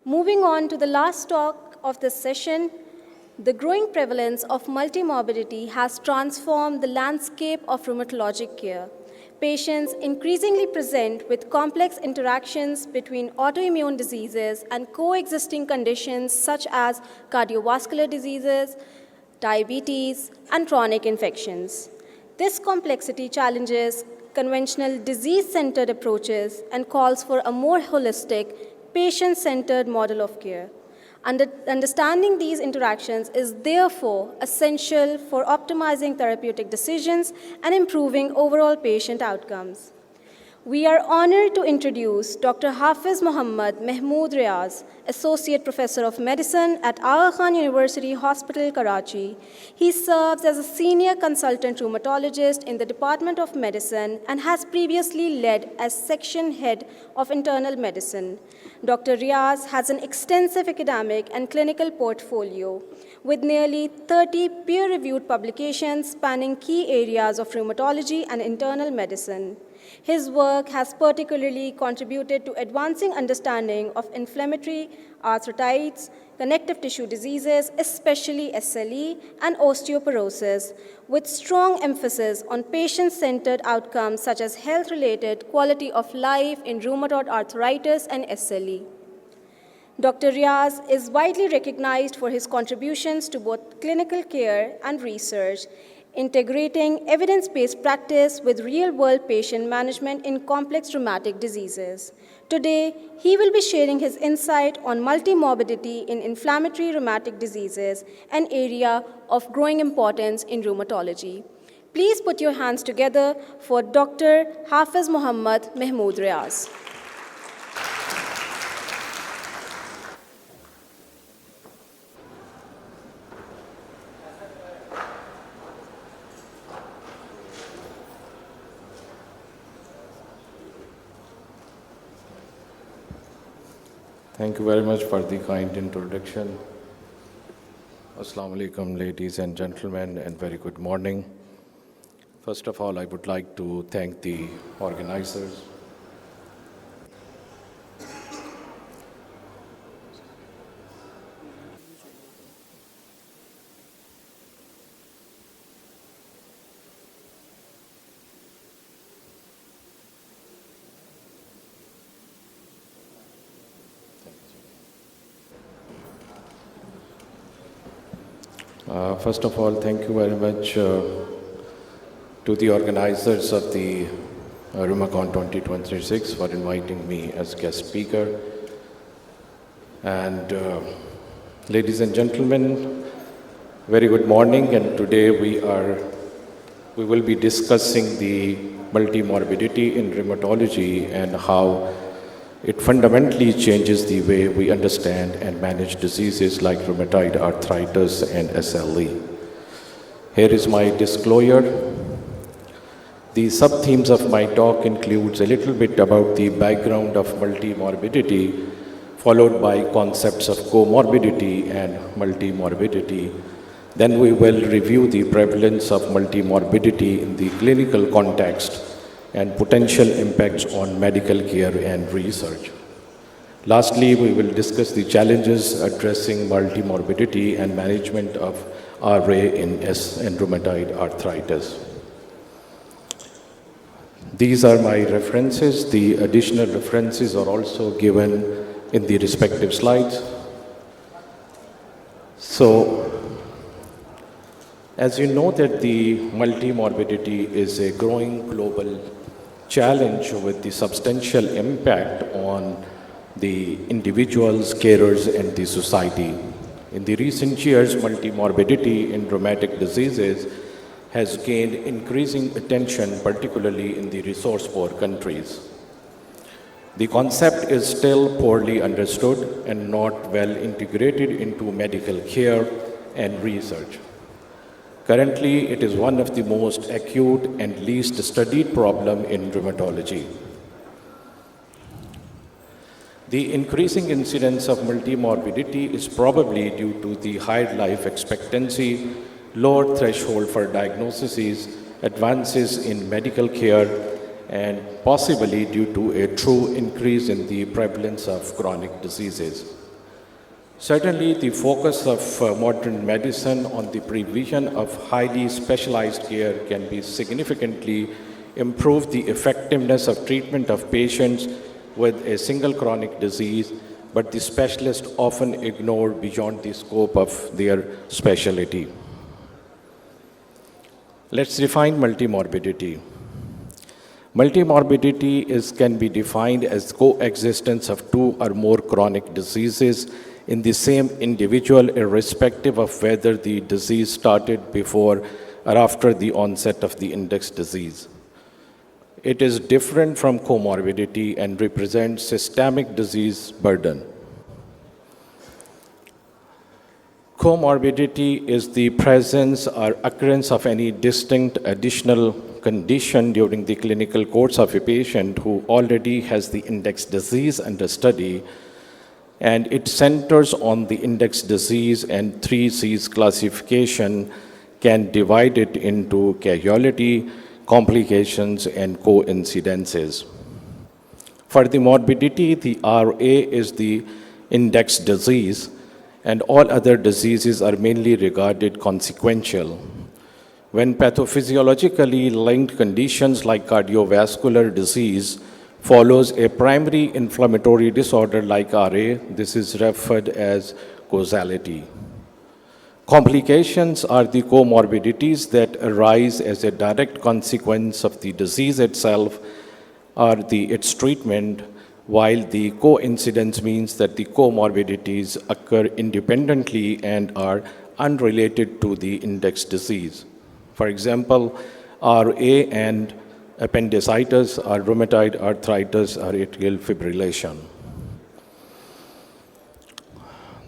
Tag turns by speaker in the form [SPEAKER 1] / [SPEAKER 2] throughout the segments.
[SPEAKER 1] Moving on to the last talk of this session, the growing prevalence of multimorbidity has transformed the landscape of rheumatologic care. Patients increasingly present with complex interactions between autoimmune diseases and coexisting conditions such as cardiovascular diseases, diabetes, and chronic infections. This complexity challenges conventional disease-centered approaches and calls for a more holistic, patient-centered model of care. Understanding these interactions is therefore essential for optimizing therapeutic decisions and improving overall patient outcomes. We are honored to introduce Dr. Hafiz Mehmood Riaz, Associate Professor of Medicine at Agha University Hospital, Karachi. He serves as a Senior Consultant Rheumatologist in the Department of Medicine and has previously led as Section Head of Internal Medicine. Dr. Riaz has an extensive academic and clinical portfolio with nearly 30 peer-reviewed publications spanning key areas of rheumatology and internal medicine. His work has particularly contributed to advancing understanding of inflammatory arthritis, connective tissue diseases, especially SLE, and osteoporosis, with strong emphasis on patient-centered outcomes such as health-related quality of life in rheumatoid arthritis and SLE. Dr. Riaz is widely recognized for his contributions to both clinical care and research, integrating evidence-based practice with real-world patient management in complex rheumatic diseases. Today, he will be sharing his insight on multimorbidity in inflammatory rheumatic diseases, an area of growing importance in rheumatology. Please put your hands together for Dr. Hafiz Mehmood Riaz.
[SPEAKER 2] Thank you very much for the kind introduction. Assalamu alaikum, ladies and gentlemen, and very good morning. First of all, I would like to thank the organizers. First of all, thank you very much to the organizers of the RheumaCon 2026 for inviting me as guest speaker. And ladies and gentlemen, very good morning. And today we will be discussing the multimorbidity in rheumatology and how it fundamentally changes the way we understand and manage diseases like rheumatoid arthritis and SLE. Here is my disclosure. The sub-themes of my talk includes a little bit about the background of multimorbidity, followed by concepts of comorbidity and multimorbidity. Then we will review the prevalence of multimorbidity in the clinical context and potential impacts on medical care and research. Lastly, we will discuss the challenges addressing multimorbidity and management of RA in rheumatoid arthritis. These are my references. The additional references are also given in the respective slides. So, as you know that the multimorbidity is a growing global challenge with the substantial impact on the individuals, carers, and the society. In the recent years, multimorbidity in rheumatic diseases has gained increasing attention, particularly in the resource-poor countries. The concept is still poorly understood and not well integrated into medical care and research. Currently, it is one of the most acute and least studied problem in rheumatology. The increasing incidence of multimorbidity is probably due to the higher life expectancy, lower threshold for diagnoses, advances in medical care, and possibly due to a true increase in the prevalence of chronic diseases. Certainly, the focus of modern medicine on the provision of highly specialized care can be significantly improve the effectiveness of treatment of patients with a single chronic disease, but the specialists often ignore beyond the scope of their specialty. Let's define multimorbidity. Multimorbidity can be defined as coexistence of two or more chronic diseases in the same individual, irrespective of whether the disease started before or after the onset of the index disease. It is different from comorbidity and represents systemic disease burden. Comorbidity is the presence or occurrence of any distinct additional condition during the clinical course of a patient who already has the index disease under study, and it centers on the index disease, and 3C's classification can divide it into causality, complications, and coincidences. For the morbidity, the RA is the index disease, and all other diseases are mainly regarded consequential. When pathophysiologically linked conditions like cardiovascular disease follows a primary inflammatory disorder like RA, this is referred as causality. Complications are the comorbidities that arise as a direct consequence of the disease itself or its treatment, while the coincidence means that the comorbidities occur independently and are unrelated to the index disease. For example, RA and appendicitis or rheumatoid arthritis or atrial fibrillation.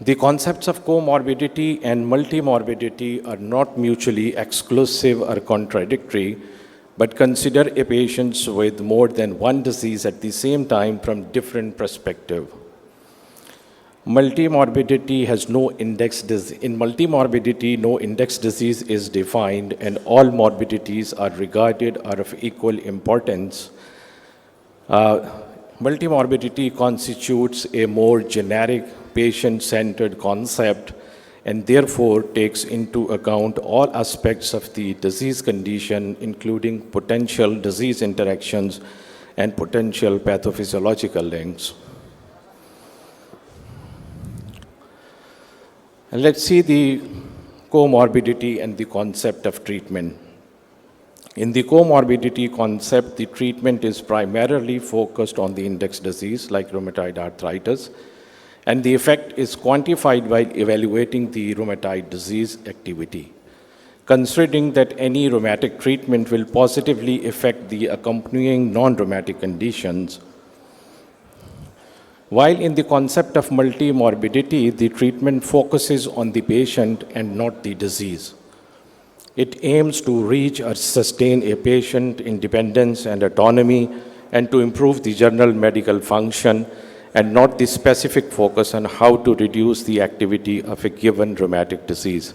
[SPEAKER 2] The concepts of comorbidity and multimorbidity are not mutually exclusive or contradictory, but consider a patient with more than one disease at the same time from different perspectives. Multimorbidity has no index disease. In multimorbidity, no index disease is defined, and all morbidities are regarded are of equal importance. Multimorbidity constitutes a more generic, patient-centered concept and therefore takes into account all aspects of the disease condition, including potential disease interactions and potential pathophysiological links. And let's see the comorbidity and the concept of treatment. In the comorbidity concept, the treatment is primarily focused on the index disease like rheumatoid arthritis, and the effect is quantified by evaluating the rheumatoid disease activity, considering that any rheumatic treatment will positively affect the accompanying non-rheumatic conditions. While in the concept of multimorbidity, the treatment focuses on the patient and not the disease. It aims to reach or sustain a patient independence and autonomy and to improve the general medical function, and not the specific focus on how to reduce the activity of a given rheumatic disease.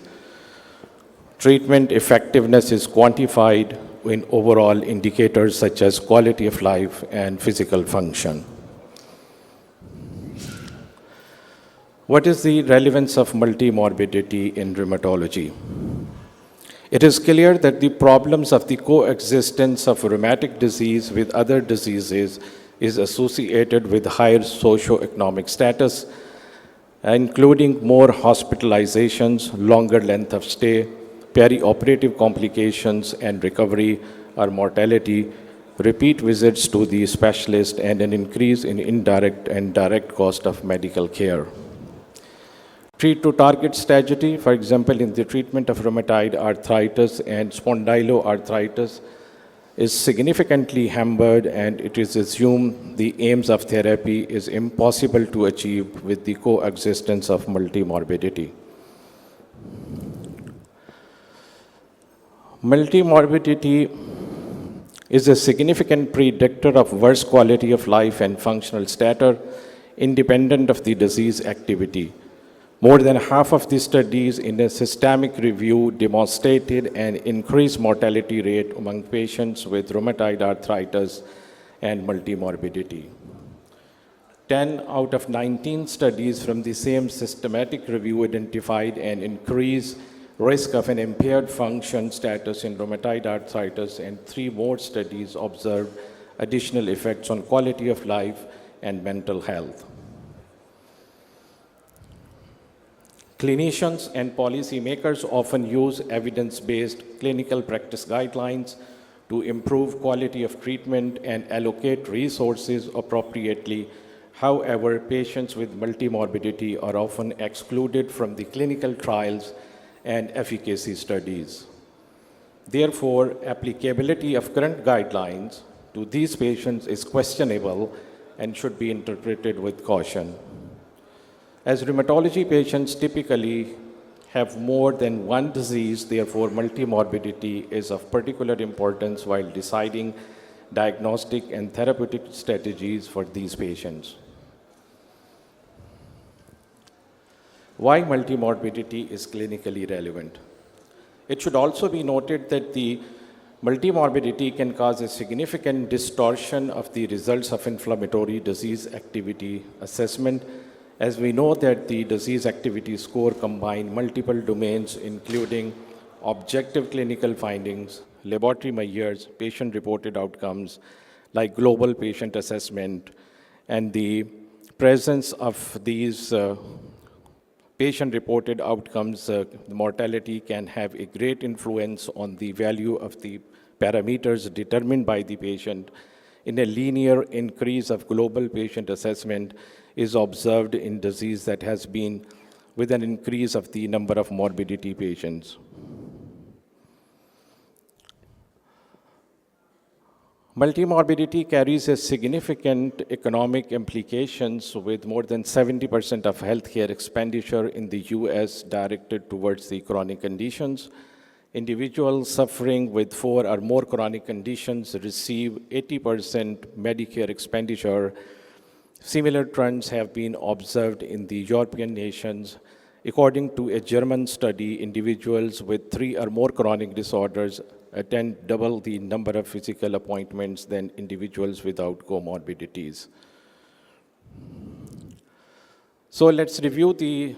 [SPEAKER 2] Treatment effectiveness is quantified in overall indicators such as quality of life and physical function. What is the relevance of multimorbidity in rheumatology? It is clear that the problems of the coexistence of rheumatic disease with other diseases is associated with higher socioeconomic status, including more hospitalizations, longer length of stay, perioperative complications and recovery or mortality, repeat visits to the specialist, and an increase in indirect and direct cost of medical care. Treat to target strategy, for example, in the treatment of rheumatoid arthritis and spondyloarthritis, is significantly hampered, and it is assumed the aims of therapy is impossible to achieve with the coexistence of multimorbidity. Multimorbidity is a significant predictor of worse quality of life and functional status, independent of the disease activity. More than half of the studies in a systemic review demonstrated an increased mortality rate among patients with rheumatoid arthritis and multimorbidity. 10 out of 19 studies from the same systematic review identified an increased risk of an impaired function status in rheumatoid arthritis, and 3 more studies observed additional effects on quality of life and mental health. Clinicians and policymakers often use evidence-based clinical practice guidelines to improve quality of treatment and allocate resources appropriately. However, patients with multimorbidity are often excluded from the clinical trials and efficacy studies. Therefore, applicability of current guidelines to these patients is questionable and should be interpreted with caution. As rheumatology patients typically have more than one disease, therefore multimorbidity is of particular importance while deciding diagnostic and therapeutic strategies for these patients. Why multimorbidity is clinically relevant? It should also be noted that the multimorbidity can cause a significant distortion of the results of inflammatory disease activity assessment, as we know that the disease activity score combines multiple domains, including objective clinical findings, laboratory measures, patient-reported outcomes, like global patient assessment, and the presence of these patient-reported outcomes, the mortality can have a great influence on the value of the parameters determined by the patient. In a linear increase of global patient assessment is observed in disease that has been with an increase of the number of morbidity patients. Multimorbidity carries a significant economic implications, with more than 70% of healthcare expenditure in the US directed towards the chronic conditions. Individuals suffering with 4 or more chronic conditions receive 80% Medicare expenditure. Similar trends have been observed in the European nations. According to a German study, individuals with 3 or more chronic disorders attend double the number of physical appointments than individuals without comorbidities. So let's review the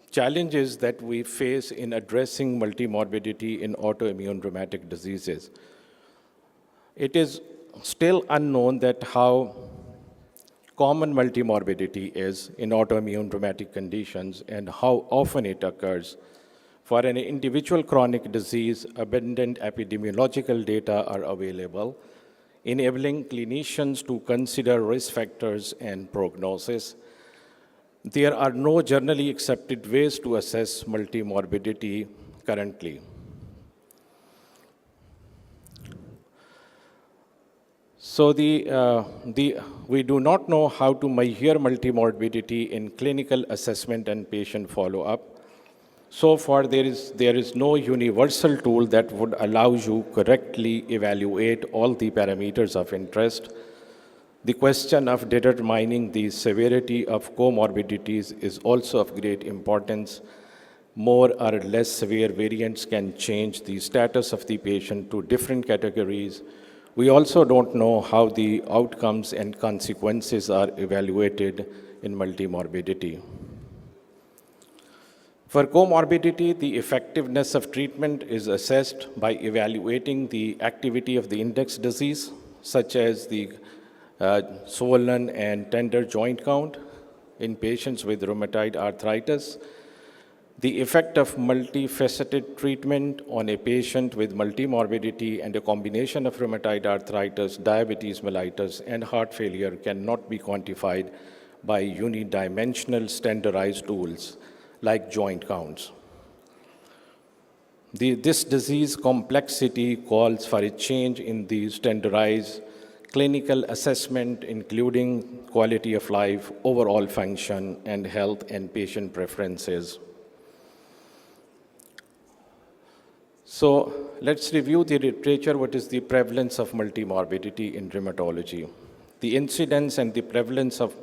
[SPEAKER 2] challenges that we face in addressing multimorbidity in autoimmune rheumatic diseases. It is still unknown that how common multimorbidity is in autoimmune rheumatic conditions and how often it occurs. For an individual chronic disease, abundant epidemiological data are available, enabling clinicians to consider risk factors and prognosis. There are no generally accepted ways to assess multimorbidity currently. So we do not know how to measure multimorbidity in clinical assessment and patient follow-up. So far, there is no universal tool that would allow you correctly evaluate all the parameters of interest. The question of determining the severity of comorbidities is also of great importance. More or less severe variants can change the status of the patient to different categories. We also don't know how the outcomes and consequences are evaluated in multimorbidity. For comorbidity, the effectiveness of treatment is assessed by evaluating the activity of the index disease, such as the swollen and tender joint count in patients with rheumatoid arthritis, the effect of multifaceted treatment on a patient with multimorbidity and a combination of rheumatoid arthritis, diabetes mellitus, and heart failure cannot be quantified by unidimensional standardized tools like joint counts. This disease complexity calls for a change in the standardized clinical assessment, including quality of life, overall function, and health and patient preferences. So let's review the literature. What is the prevalence of multimorbidity in rheumatology? The incidence and the prevalence of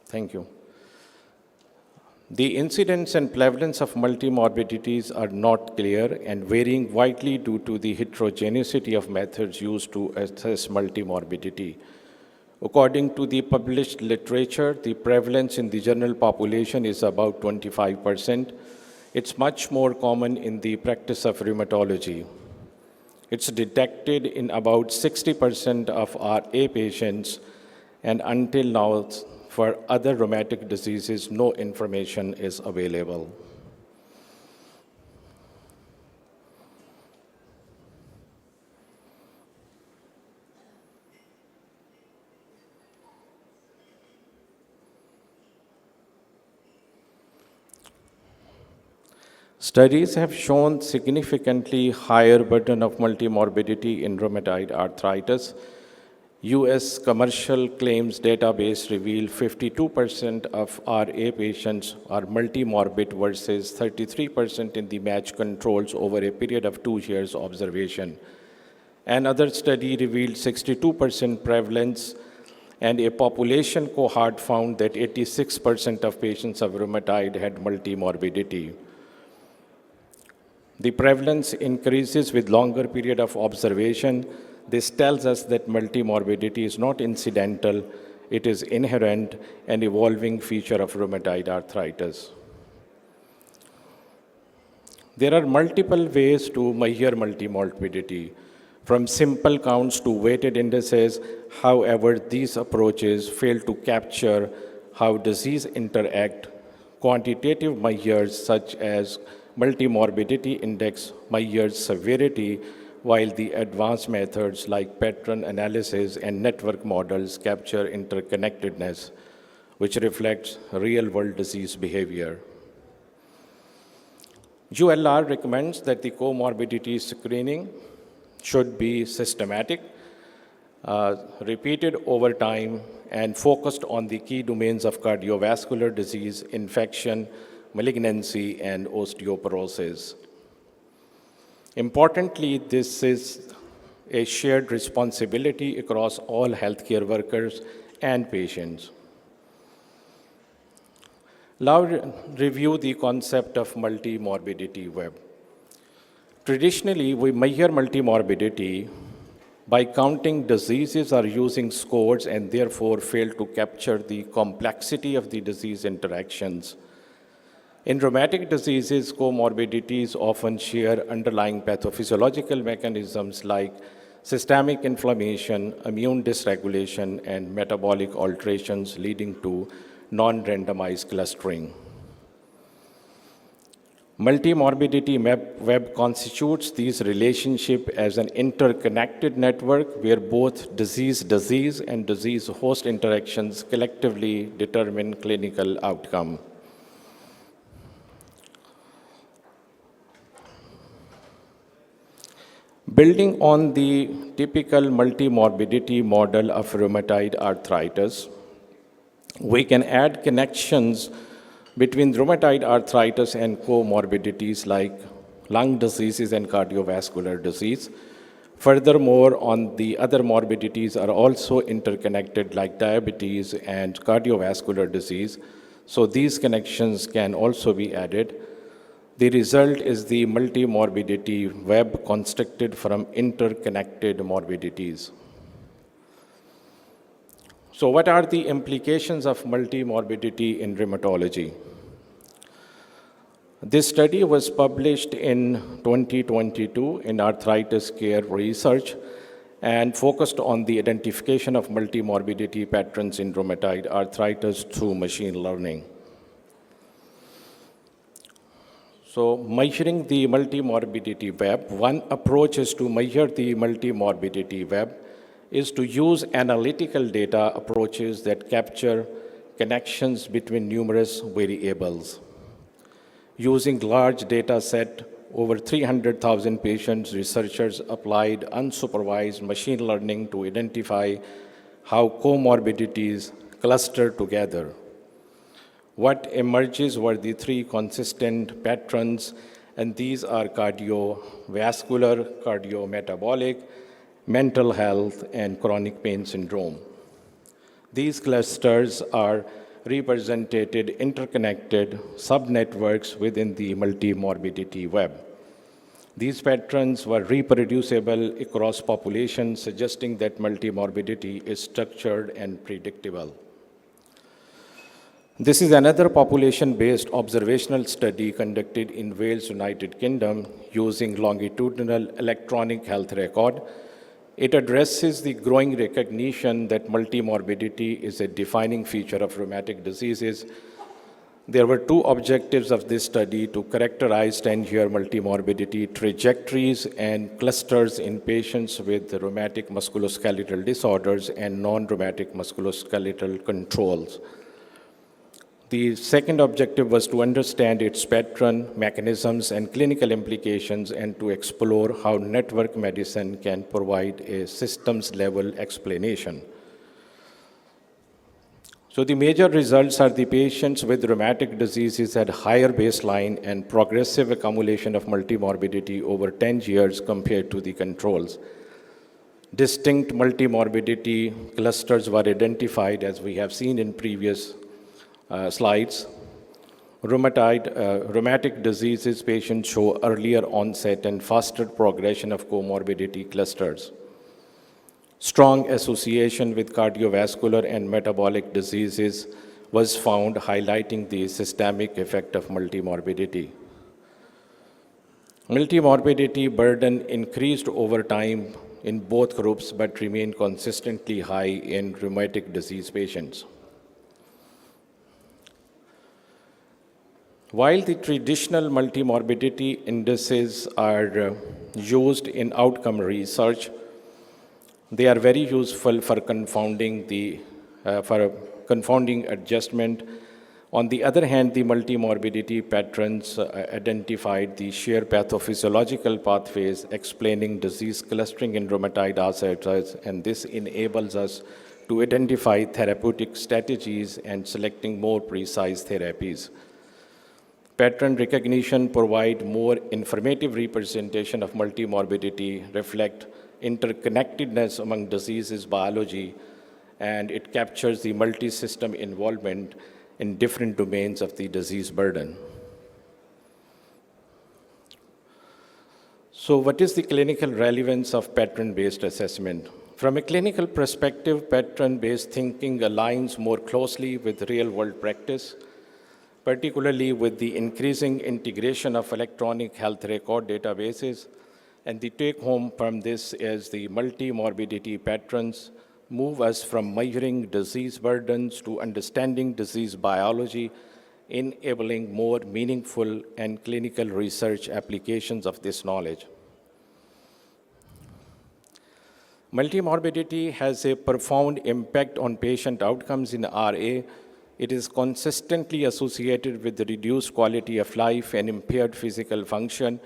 [SPEAKER 2] Thank you. The incidence and prevalence of multimorbidities are not clear and varying widely due to the heterogeneity of methods used to assess multimorbidity. According to the published literature, the prevalence in the general population is about 25%. It's much more common in the practice of rheumatology. It's detected in about 60% of RA patients, and until now, for other rheumatic diseases, no information is available. Studies have shown significantly higher burden of multimorbidity in rheumatoid arthritis. US commercial claims database revealed 52% of RA patients are multimorbid versus 33% in the matched controls over a period of 2 years observation. Another study revealed 62% prevalence, and a population cohort found that 86% of patients of rheumatoid had multimorbidity. The prevalence increases with longer period of observation. This tells us that multimorbidity is not incidental, it is inherent and evolving feature of rheumatoid arthritis. There are multiple ways to measure multimorbidity, from simple counts to weighted indices. However, these approaches fail to capture how disease interact. Quantitative measures such as multimorbidity index measures severity, while the advanced methods like pattern analysis and network models capture interconnectedness, which reflects real-world disease behavior. ULR recommends that the comorbidity screening should be systematic, repeated over time, and focused on the key domains of cardiovascular disease, infection, malignancy, and osteoporosis. Importantly, this is a shared responsibility across all healthcare workers and patients. Now review the concept of multimorbidity web. Traditionally, we measure multimorbidity by counting diseases or using scores, and therefore fail to capture the complexity of the disease interactions. In rheumatic diseases, comorbidities often share underlying pathophysiological mechanisms like systemic inflammation, immune dysregulation, and metabolic alterations, leading to non-randomized clustering. Multimorbidity web constitutes these relationships as an interconnected network where both disease and disease-host interactions collectively determine clinical outcome. Building on the typical multimorbidity model of rheumatoid arthritis, we can add connections between rheumatoid arthritis and comorbidities like lung diseases and cardiovascular disease. Furthermore, on the other morbidities are also interconnected like diabetes and cardiovascular disease. So these connections can also be added. The result is the multimorbidity web constructed from interconnected morbidities. So what are the implications of multimorbidity in rheumatology? This study was published in 2022 in Arthritis Care Research and focused on the identification of multimorbidity patterns in rheumatoid arthritis through machine learning. So measuring the multimorbidity web, one approach is to measure the multimorbidity web is to use analytical data approaches that capture connections between numerous variables. Using large data set, over 300,000 patients, researchers applied unsupervised machine learning to identify how comorbidities cluster together. What emerges were the three consistent patterns, and these are cardiovascular, cardiometabolic, mental health, and chronic pain syndrome. These clusters are represented interconnected subnetworks within the multimorbidity web. These patterns were reproducible across populations, suggesting that multimorbidity is structured and predictable. This is another population-based observational study conducted in Wales, United Kingdom, using longitudinal electronic health record. It addresses the growing recognition that multimorbidity is a defining feature of rheumatic diseases. There were two objectives of this study: to characterize 10-year multimorbidity trajectories and clusters in patients with rheumatic musculoskeletal disorders and non-rheumatic musculoskeletal controls. The second objective was to understand its pattern, mechanisms, and clinical implications, and to explore how network medicine can provide a systems-level explanation. So the major results are the patients with rheumatic diseases had higher baseline and progressive accumulation of multimorbidity over 10 years compared to the controls. Distinct multimorbidity clusters were identified, as we have seen in previous slides. Rheumatic diseases patients show earlier onset and faster progression of comorbidity clusters. Strong association with cardiovascular and metabolic diseases was found, highlighting the systemic effect of multimorbidity. Multimorbidity burden increased over time in both groups but remained consistently high in rheumatic disease patients. While the traditional multimorbidity indices are used in outcome research, they are very useful for confounding adjustment. On the other hand, the multimorbidity patterns identified the shared pathophysiological pathways explaining disease clustering in rheumatoid arthritis, and this enables us to identify therapeutic strategies and selecting more precise therapies. Pattern recognition provide more informative representation of multimorbidity, reflect interconnectedness among diseases biology, and it captures the multi-system involvement in different domains of the disease burden. So what is the clinical relevance of pattern-based assessment? From a clinical perspective, pattern-based thinking aligns more closely with real-world practice, particularly with the increasing integration of electronic health record databases. And the take-home from this is the multimorbidity patterns move us from measuring disease burdens to understanding disease biology, enabling more meaningful and clinical research applications of this knowledge. Multimorbidity has a profound impact on patient outcomes in RA. It is consistently associated with the reduced quality of life and impaired physical function,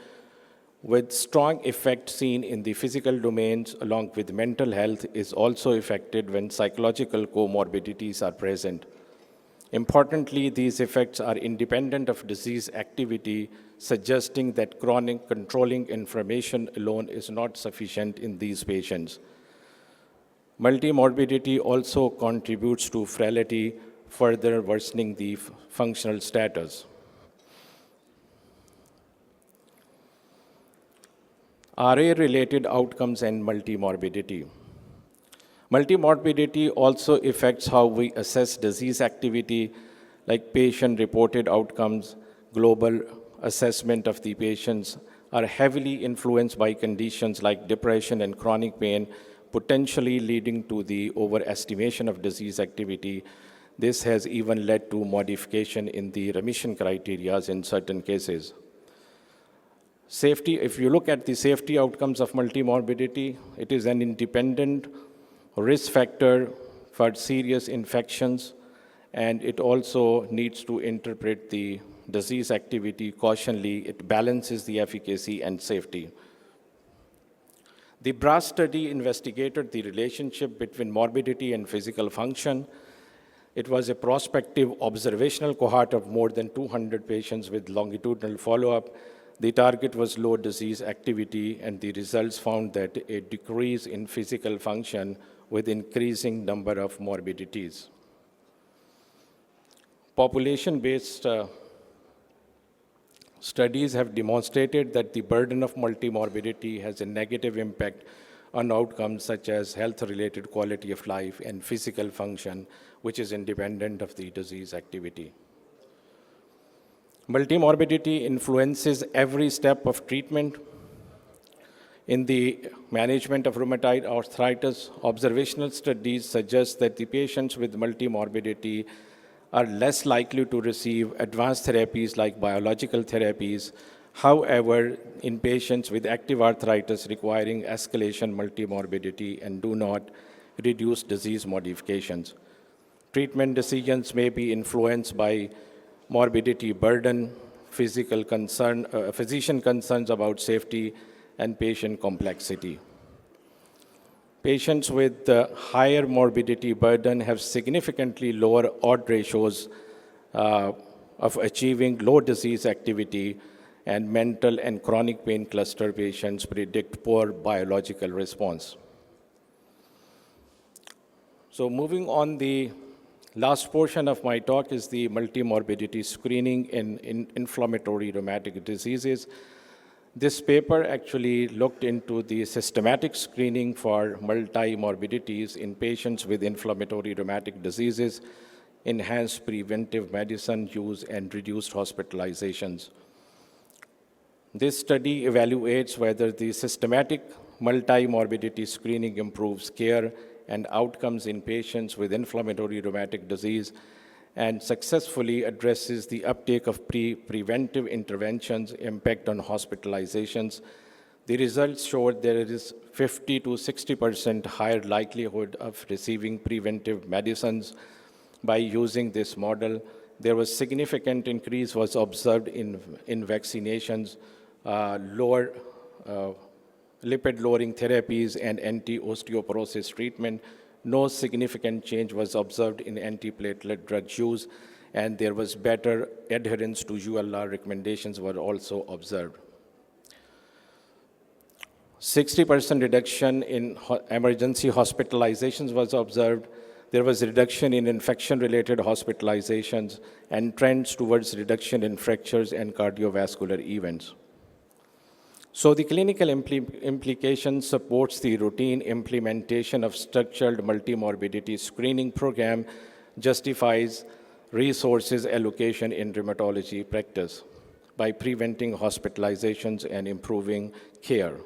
[SPEAKER 2] with strong effect seen in the physical domains, along with mental health is also affected when psychological comorbidities are present. Importantly, these effects are independent of disease activity, suggesting that chronic controlling inflammation alone is not sufficient in these patients. Multimorbidity also contributes to frailty, further worsening the functional status. RA-related outcomes and multimorbidity. Multimorbidity also affects how we assess disease activity, like patient-reported outcomes. Global assessment of the patients are heavily influenced by conditions like depression and chronic pain, potentially leading to the overestimation of disease activity. This has even led to modification in the remission criteria in certain cases. Safety, if you look at the safety outcomes of multimorbidity, it is an independent risk factor for serious infections, and it also needs to interpret the disease activity cautiously. It balances the efficacy and safety. The BRAS study investigated the relationship between morbidity and physical function. It was a prospective observational cohort of more than 200 patients with longitudinal follow-up. The target was low disease activity, and the results found that a decrease in physical function with increasing number of morbidities. Population-based studies have demonstrated that the burden of multimorbidity has a negative impact on outcomes such as health-related quality of life and physical function, which is independent of the disease activity. Multimorbidity influences every step of treatment. In the management of rheumatoid arthritis, observational studies suggest that the patients with multimorbidity are less likely to receive advanced therapies like biological therapies. However, in patients with active arthritis requiring escalation multimorbidity and do not reduce disease modifications, treatment decisions may be influenced by morbidity burden, physician concerns about safety, and patient complexity. Patients with higher morbidity burden have significantly lower odds ratios of achieving low disease activity, and mental and chronic pain cluster patients predict poor biological response. So moving on, the last portion of my talk is the multimorbidity screening in inflammatory rheumatic diseases. This paper actually looked into the systematic screening for multimorbidities in patients with inflammatory rheumatic diseases, enhanced preventive medicine use, and reduced hospitalizations. This study evaluates whether the systematic multimorbidity screening improves care and outcomes in patients with inflammatory rheumatic disease and successfully addresses the uptake of preventive interventions impact on hospitalizations. The results showed there is 50 to 60% higher likelihood of receiving preventive medicines by using this model. There was significant increase was observed in vaccinations, lower lipid-lowering therapies, and anti-osteoporosis treatment. No significant change was observed in antiplatelet drug use, and there was better adherence to ULR recommendations were also observed. 60% reduction in emergency hospitalizations was observed. There was a reduction in infection-related hospitalizations and trends towards reduction in fractures and cardiovascular events. So the clinical implication supports the routine implementation of structured multimorbidity screening program, justifies resources allocation in rheumatology practice by preventing hospitalizations and improving care.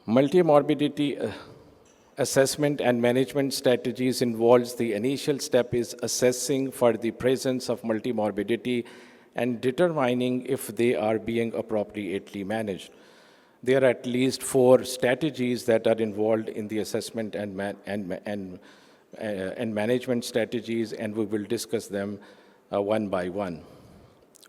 [SPEAKER 2] Multimorbidity assessment and management strategies involves the initial step is assessing for the presence of multimorbidity and determining if they are being appropriately managed. There are at least 4 strategies that are involved in the assessment and management strategies, and we will discuss them one by one.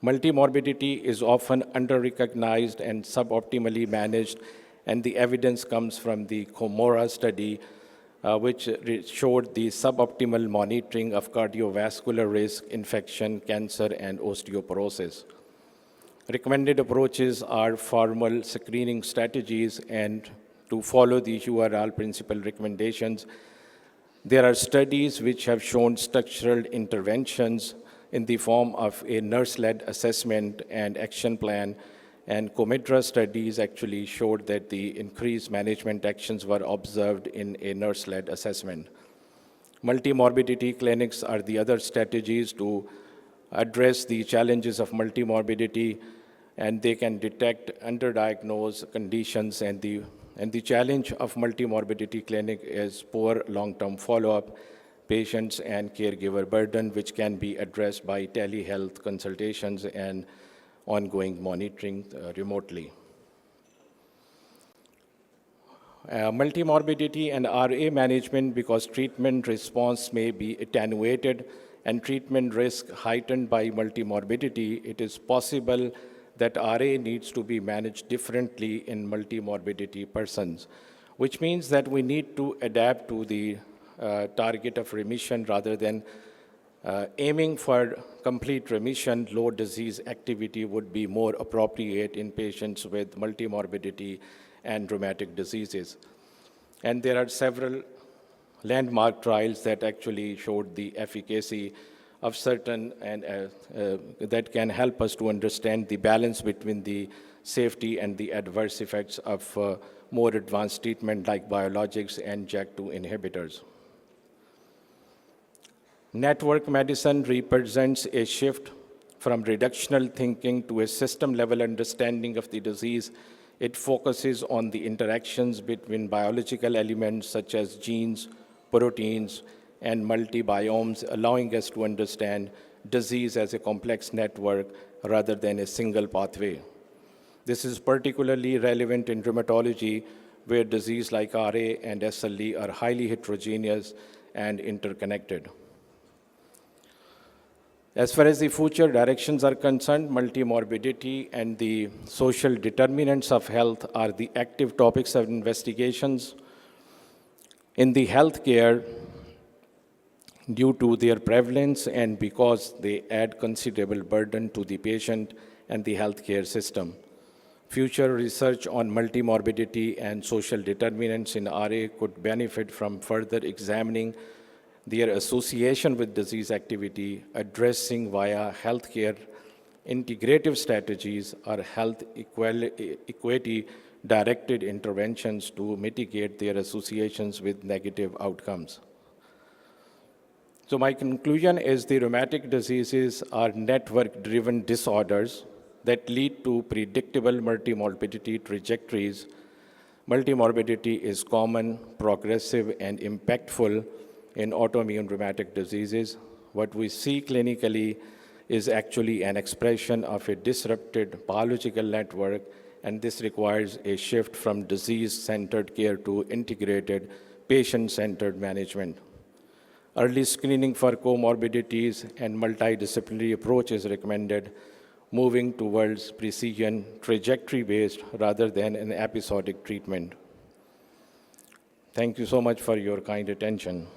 [SPEAKER 2] Multimorbidity is often under-recognized and suboptimally managed, and the evidence comes from the COMORA study, which showed the suboptimal monitoring of cardiovascular risk, infection, cancer, and osteoporosis. Recommended approaches are formal screening strategies and to follow the URL principle recommendations. There are studies which have shown structural interventions in the form of a nurse-led assessment and action plan, and COMIDRA studies actually showed that the increased management actions were observed in a nurse-led assessment. Multimorbidity clinics are the other strategies to address the challenges of multimorbidity, and they can detect underdiagnosed conditions, and the challenge of multimorbidity clinic is poor long-term follow-up, patients and caregiver burden, which can be addressed by telehealth consultations and ongoing monitoring remotely. Multimorbidity and RA management, because treatment response may be attenuated and treatment risk heightened by multimorbidity, it is possible that RA needs to be managed differently in multimorbidity persons, which means that we need to adapt to the target of remission rather than aiming for complete remission. Low disease activity would be more appropriate in patients with multimorbidity and rheumatic diseases. And there are several landmark trials that actually showed the efficacy of certain and that can help us to understand the balance between the safety and the adverse effects of more advanced treatment like biologics and JAK2 inhibitors. Network medicine represents a shift from reductional thinking to a system-level understanding of the disease. It focuses on the interactions between biological elements such as genes, proteins, and multibiomes, allowing us to understand disease as a complex network rather than a single pathway. This is particularly relevant in rheumatology, where diseases like RA and SLE are highly heterogeneous and interconnected. As far as the future directions are concerned, multimorbidity and the social determinants of health are the active topics of investigations. In the healthcare, due to their prevalence and because they add considerable burden to the patient and the healthcare system. Future research on multimorbidity and social determinants in RA could benefit from further examining their association with disease activity, addressing via healthcare integrative strategies or health equity directed interventions to mitigate their associations with negative outcomes. So my conclusion is the rheumatic diseases are network-driven disorders that lead to predictable multimorbidity trajectories. Multimorbidity is common, progressive, and impactful in autoimmune rheumatic diseases. What we see clinically is actually an expression of a disrupted biological network, and this requires a shift from disease-centered care to integrated, patient-centered management. Early screening for comorbidities and multidisciplinary approach is recommended, moving towards precision trajectory-based rather than an episodic treatment. Thank you so much for your kind attention.